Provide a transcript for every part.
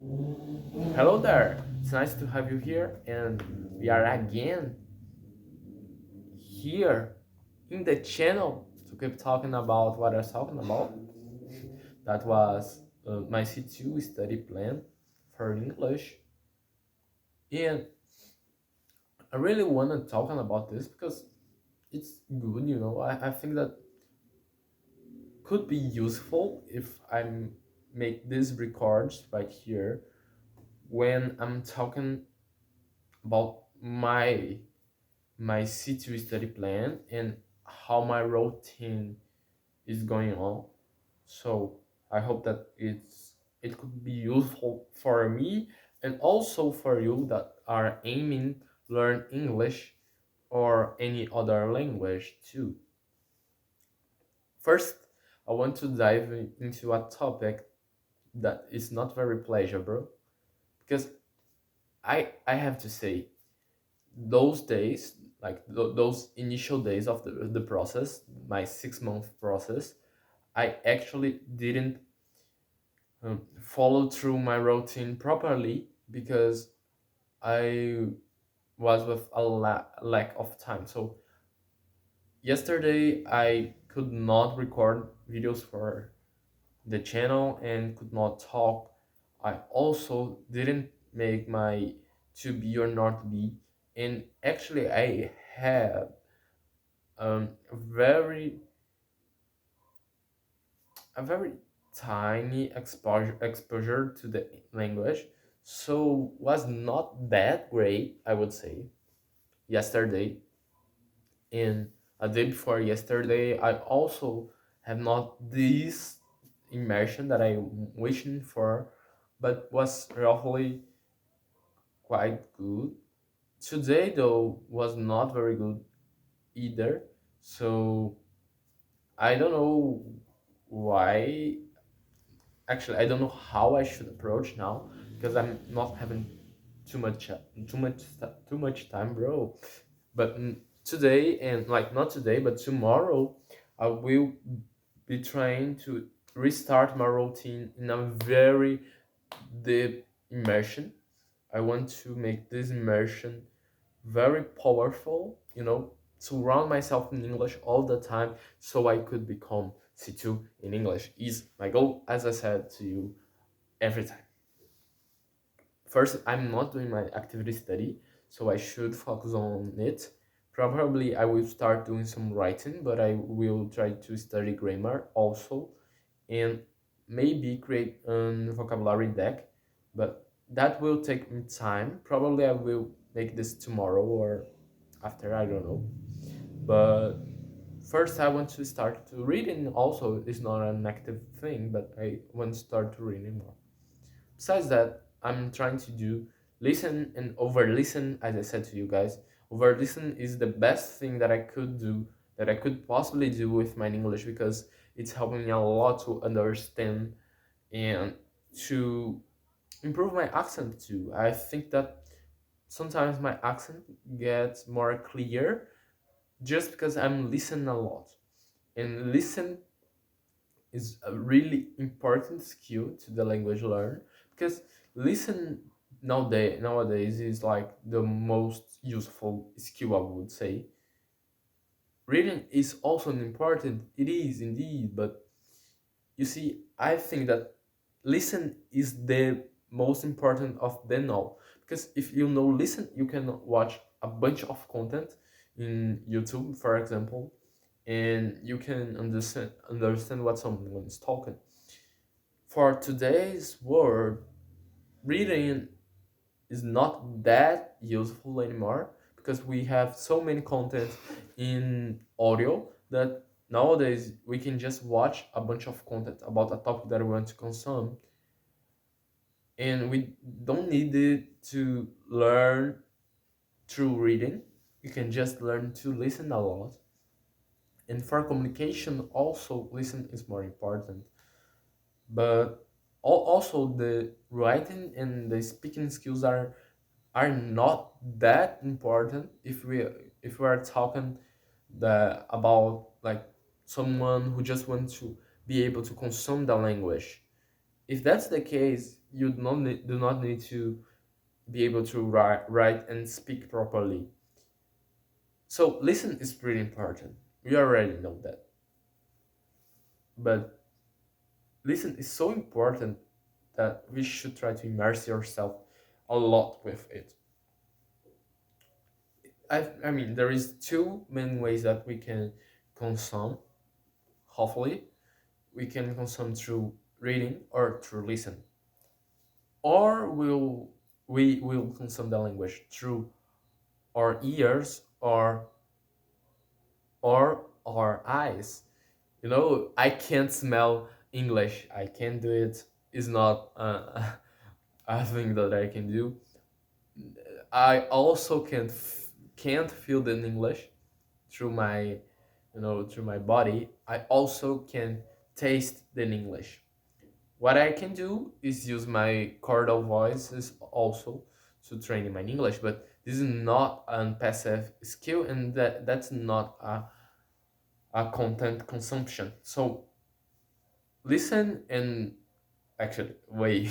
Hello there, it's nice to have you here, and we are again here in the channel to keep talking about what I was talking about. That was my C2 study plan for English, and I really want to talk about this because it's good, I think that could be useful if I make these records right here when I'm talking about my C2 study plan and how my routine is going on. So I hope that it could be useful for me and also for you that are aiming learn English or any other language too. First, I want to dive into a topic that is not very pleasurable because I have to say those days, like those initial days of the process, my 6 month process, I actually didn't follow through my routine properly because I was with a lack of time. So yesterday I could not record videos for the channel and could not talk. I also didn't make my to be or not be, and actually I had very a very tiny exposure to the language, so was not that great, I would say. Yesterday and a day before yesterday, I also have not this immersion that I'm wishing for, but was roughly quite good. Today though was not very good either, so I don't know why. Actually, I don't know how I should approach now because I'm not having too much time, bro. But today, and like not today, but tomorrow, I will be trying to restart my routine in a very deep immersion. I want to make this immersion very powerful, surround myself in English all the time so I could become C2 in English is my goal, as I said to you every time. First, I'm not doing my activity study, so I should focus on it. Probably I will start doing some writing, but I will try to study grammar also and maybe create a vocabulary deck, but that will take me time. Probably I will make this tomorrow or after, I don't know. But first I want to start to reading also is not an active thing, but I want to start to reading more. Besides that, I'm trying to do listen and over listen, as I said to you guys. Over listen is the best thing that I could do, that I could possibly do with my English because it's helping me a lot to understand and to improve my accent too. I think that sometimes my accent gets more clear just because I'm listening a lot. And listen is a really important skill to the language learn because listen nowadays is like the most useful skill, I would say. Reading is also important, it is indeed, but you see, I think that listen is the most important of them all because if you know listen, you can watch a bunch of content in YouTube, for example, and you can understand what someone is talking. For today's world, reading is not that useful anymore because we have so many content in audio that nowadays we can just watch a bunch of content about a topic that we want to consume, and we don't need it to learn through reading. You can just learn to listen a lot. And for communication also listen is more important, but also the writing and the speaking skills are not that important if we are talking about like someone who just wants to be able to consume the language. If that's the case, you do not need to be able to write and speak properly. So listen is pretty important. We already know that. But listen is so important that we should try to immerse yourself a lot with it. I mean, there is two main ways that we can consume. Hopefully, we can consume through reading or through listen, or we will consume the language through our ears or our eyes. You know, I can't smell English. I can't do it. It's not a thing that I can do. I also can't feel the English through my, through my body. I also can taste the English. What I can do is use my chordal voices also to train in my English, but this is not a passive skill, and that's not a content consumption. So listen and actually wait,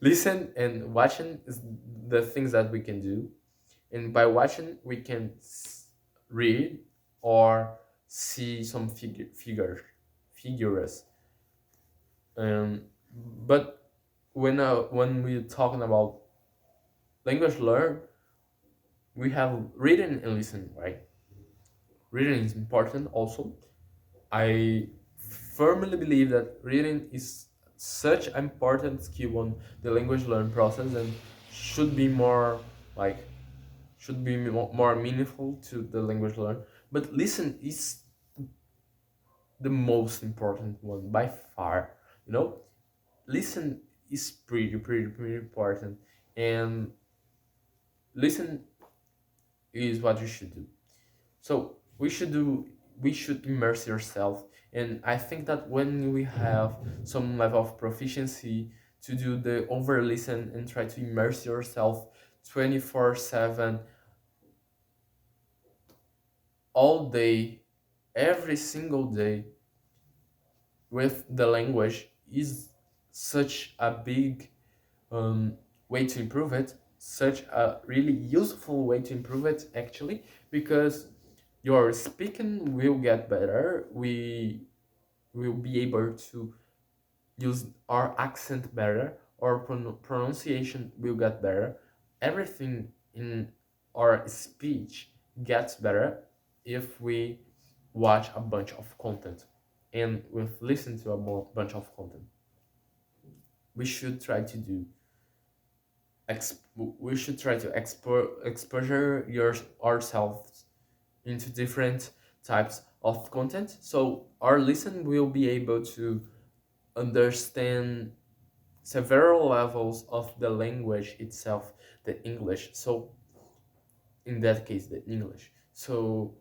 listen and watching is the things that we can do, and by watching we can read or see some figures. Um, but when we're talking about language learn, we have reading and listening, right? Reading is important also. I firmly believe that reading is such an important skill on the language learn process and should be more like should be more meaningful to the language learn. But listen is the most important one by far. You know, listen is pretty important, and listen is what you should do. So we should immerse yourself, and I think that when we have some level of proficiency to do the over listen and try to immerse yourself 24/7 all day, every single day with the language is such a big um, way to improve it, such a really useful way to improve it actually, because your speaking will get better. We will be able to use our accent better, our pronunciation will get better. Everything in our speech gets better if we watch a bunch of content and we've listened to a bunch of content. We should try to do we should try to exposure ourselves into different types of content, so our listen will be able to understand several levels of the language itself, the English. So in that case, the English. So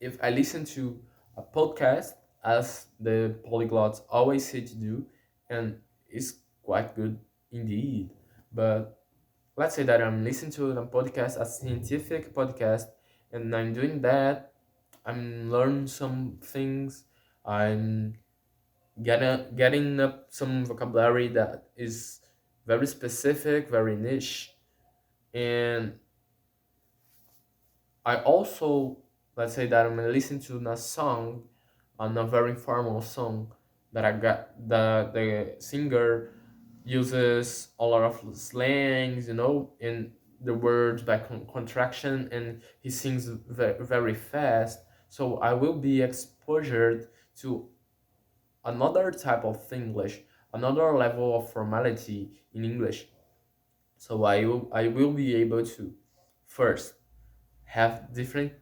if I listen to a podcast, as the polyglots always say to do, and it's quite good indeed, but let's say that I'm listening to a podcast, a scientific podcast, and I'm doing that, I'm learning some things, I'm getting up some vocabulary that is very specific, very niche, and I also, let's say that I'm listening to a song, on a very formal song that I got the singer uses a lot of slangs, in the words by contraction, and he sings very fast. So I will be exposed to another type of English, another level of formality in English. So I will be able to first have different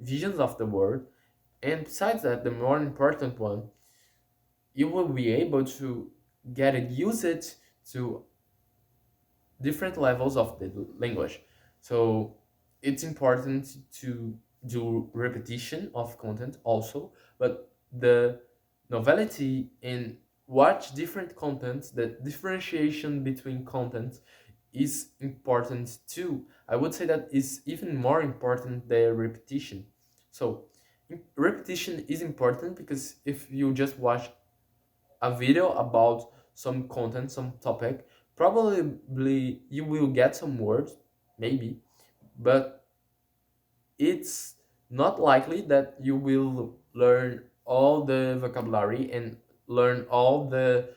visions of the world, and besides that, the more important one, you will be able to get it used to different levels of the language. So it's important to do repetition of content also, but the novelty in watch different contents, the differentiation between contents is important too. I would say that is even more important than repetition. So repetition is important because if you just watch a video about some content, some topic, probably you will get some words, maybe, but it's not likely that you will learn all the vocabulary and learn all the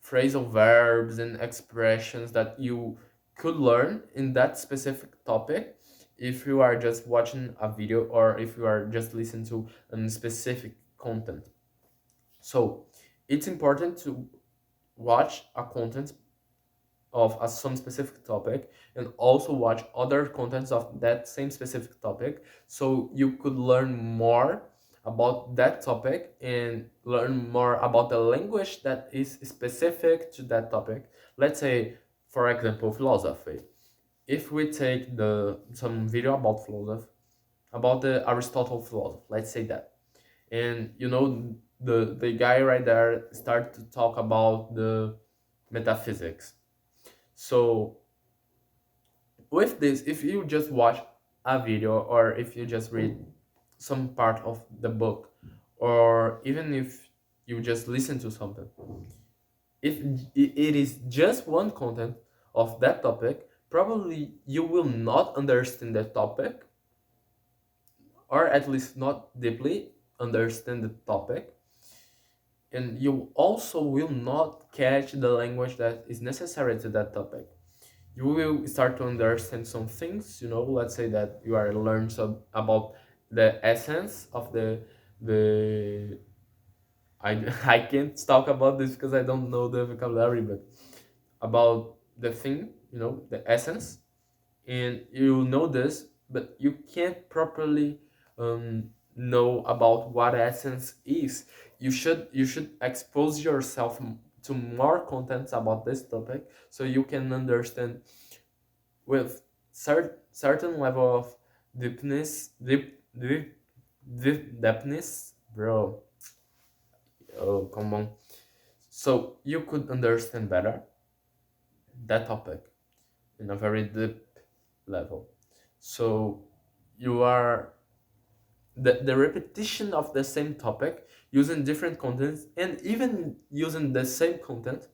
phrasal verbs and expressions that you could learn in that specific topic if you are just watching a video or if you are just listening to a specific content. So it's important to watch a content of some specific topic and also watch other contents of that same specific topic so you could learn more about that topic and learn more about the language that is specific to that topic. Let's say, for example, philosophy. If we take the some video about philosophy, about the Aristotle philosophy, let's say that, and the guy right there start to talk about the metaphysics. So with this, if you just watch a video or if you just read some part of the book, or even if you just listen to something, if it is just one content of that topic, probably you will not understand that topic, or at least not deeply understand the topic, and you also will not catch the language that is necessary to that topic. You will start to understand some things. Let's say that you are learning some about the essence of the I, I can't talk about this because I don't know the vocabulary, but about the thing, the essence, and you know this, but you can't properly know about what essence is. You should expose yourself to more contents about this topic so you can understand with certain level of deepness, deep depthness, bro. Oh, come on. So you could understand better that topic in a very deep level. So you are the repetition of the same topic using different contents and even using the same content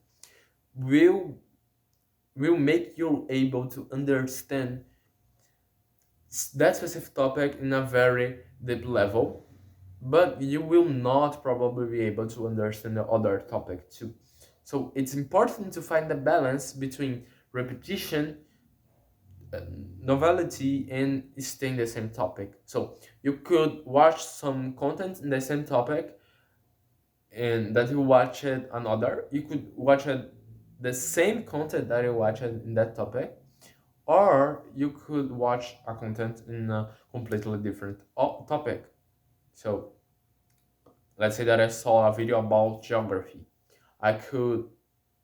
will make you able to understand that specific topic in a very deep level, but you will not probably be able to understand the other topic too. So it's important to find the balance between repetition, uh, novelty, and staying the same topic. So you could watch some content in the same topic and that you watched another. You could watch the same content that you watched in that topic, or you could watch a content in a completely different topic. So let's say that I saw a video about geography. I could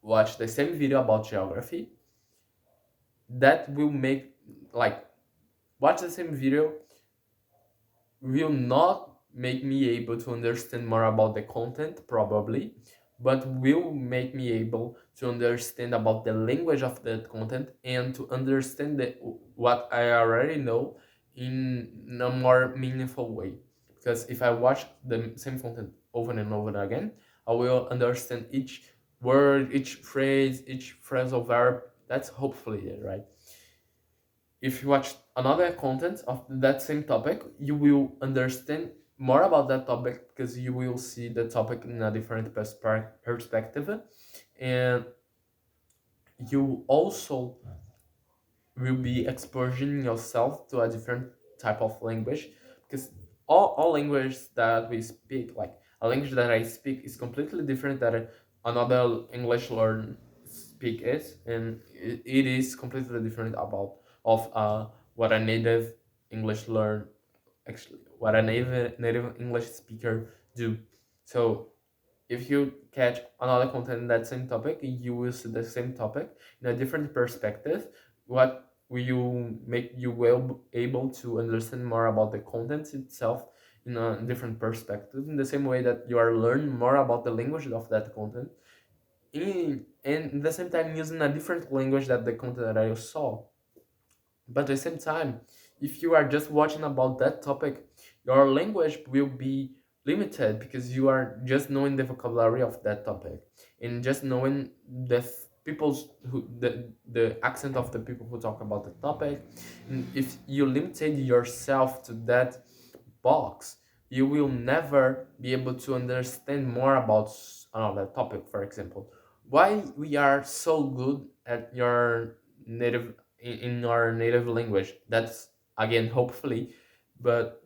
watch the same video about geography. That will make, like, watch the same video will not make me able to understand more about the content probably, but will make me able to understand about the language of that content and to understand what I already know in a more meaningful way. Because if I watch the same content over and over again, I will understand each word, each phrase, each phrasal verb. That's hopefully it, right? If you watch another content of that same topic, you will understand more about that topic because you will see the topic in a different perspective, and you also will be exposing yourself to a different type of language, because all language that we speak, like a language that I speak is completely different than another English learn speak is, and it is completely different about of what a native English learn, actually what a native English speaker do. So if you catch another content in that same topic, you will see the same topic in a different perspective. What will you make you well able to understand more about the content itself in a different perspective, in the same way that you are learning more about the language of that content, and at the same time using a different language that the content that you saw. But at the same time, if you are just watching about that topic, your language will be limited because you are just knowing the vocabulary of that topic. and just knowing people's who the accent of the people who talk about the topic. And if you limited yourself to that box, you will never be able to understand more about another topic. For example, why we are so good at your native in our native language. That's again hopefully, but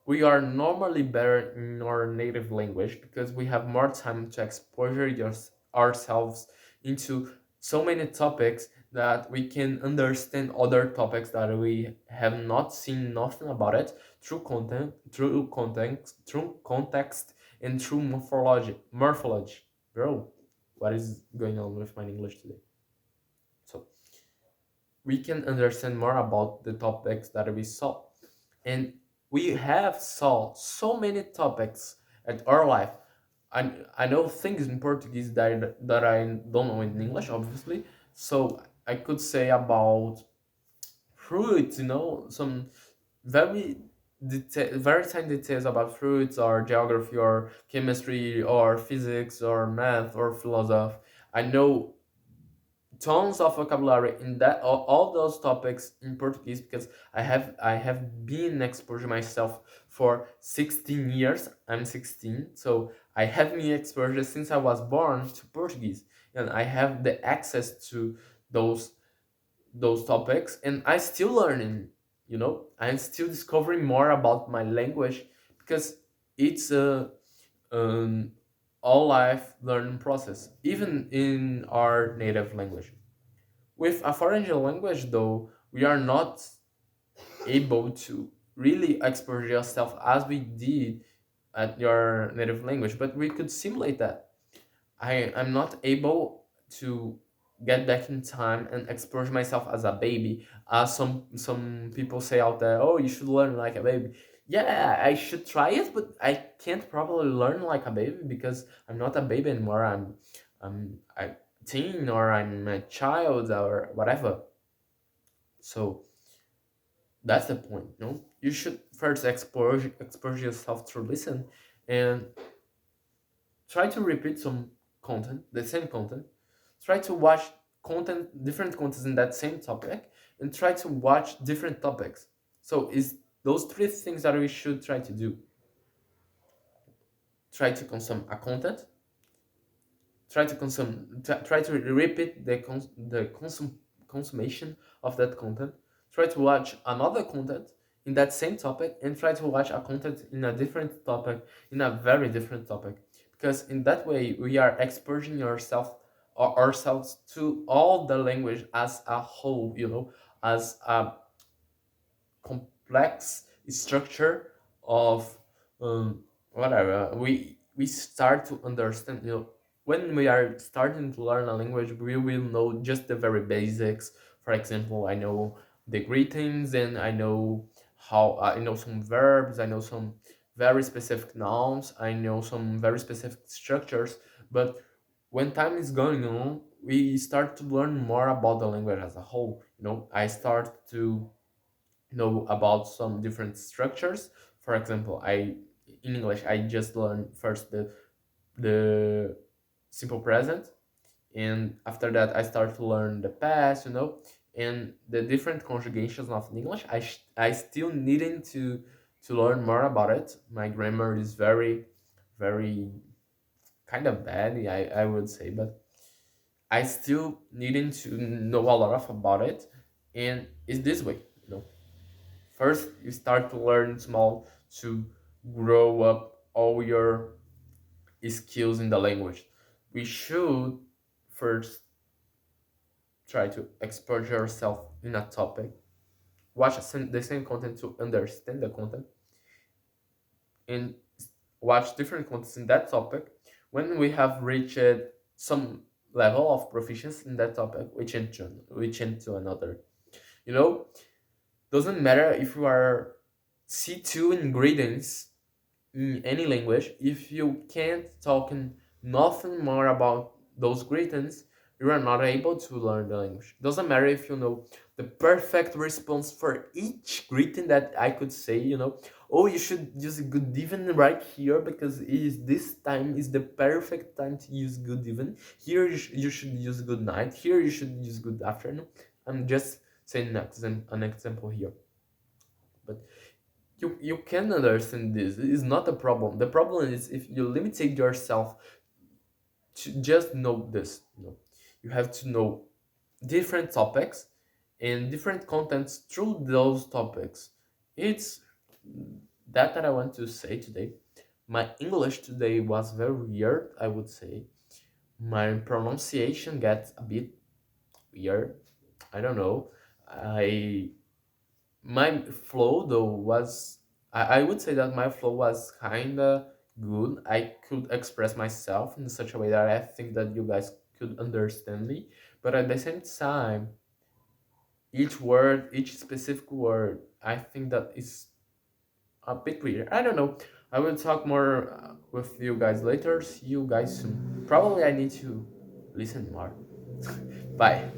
we are normally better in our native language because we have more time to exposure ourselves into so many topics that we can understand other topics that we have not seen nothing about it through context, and through morphology. Bro, what is going on with my English today? So we can understand more about the topics that we saw, and we have saw so many topics at our life. I know things in Portuguese that I don't know in English, obviously. So I could say about fruits, some very very tiny details about fruits, or geography, or chemistry, or physics, or math, or philosophy. I know tons of vocabulary in that all those topics in Portuguese because I have been exposure myself for 16 years. I'm 16, so I have been exposure since I was born to Portuguese, and I have the access to those those topics, and I still learning. I'm still discovering more about my language because it's a an all life learning process, even in our native language. With a foreign language, though, we are not able to really express yourself as we did at your native language, but we could simulate that. I'm not able to get back in time and express myself as a baby, as some people say out there. Oh, you should learn like a baby. Yeah, I should try it, but I can't probably learn like a baby because I'm not a baby anymore. I'm a teen, or I'm a child, or whatever. So that's the point. No, you should first expose yourself to listen, and try to repeat some content, the same content. Try to watch different contents in that same topic, and try to watch different topics. So is those three things that we should try to do. Try to consume a content, try to repeat consummation of that content, try to watch another content in that same topic, and try to watch a content in a different topic, in a very different topic, because in that way we are exposing ourselves to all the language as a whole, as a complex structure of whatever we start to understand. When we are starting to learn a language, we will know just the very basics. For example, I know the greetings, and I know some verbs, I know some very specific nouns, I know some very specific structures. But when time is going on, we start to learn more about the language as a whole. I start to know about some different structures. For example, I in English I just learned first the simple present, and after that I start to learn the past, and the different conjugations of English. I still needing to learn more about it. My grammar is very very kind of bad, I would say, but I still needing to know a lot of about it, and it's this way. First, you start to learn small to grow up all your skills in the language. We should first try to expose yourself in a topic, watch the same content to understand the content, and watch different contents in that topic. When we have reached some level of proficiency in that topic, we change to another. You know, doesn't matter if you are C2 ingredients in any language. If you can't talk nothing more about those greetings, you are not able to learn the language. Doesn't matter if you know the perfect response for each greeting that I could say, oh, you should use good even right here because is this time is the perfect time to use good even. Here you should use good night. Here you should use good afternoon. I'm just saying an example here, but you can understand this. It is not a problem. The problem is if you limitate yourself to just know this. You have to know different topics and different contents through those topics. It's that I want to say today. My English today was very weird, I would say. My pronunciation gets a bit weird. I don't know. I My flow though was, I would say that my flow was kinda good. I could express myself in such a way that I think that you guys could understand me. But at the same time, each specific word, I think that is a bit weird. I don't know. I will talk more with you guys later. See you guys soon. Probably I need to listen more. Bye.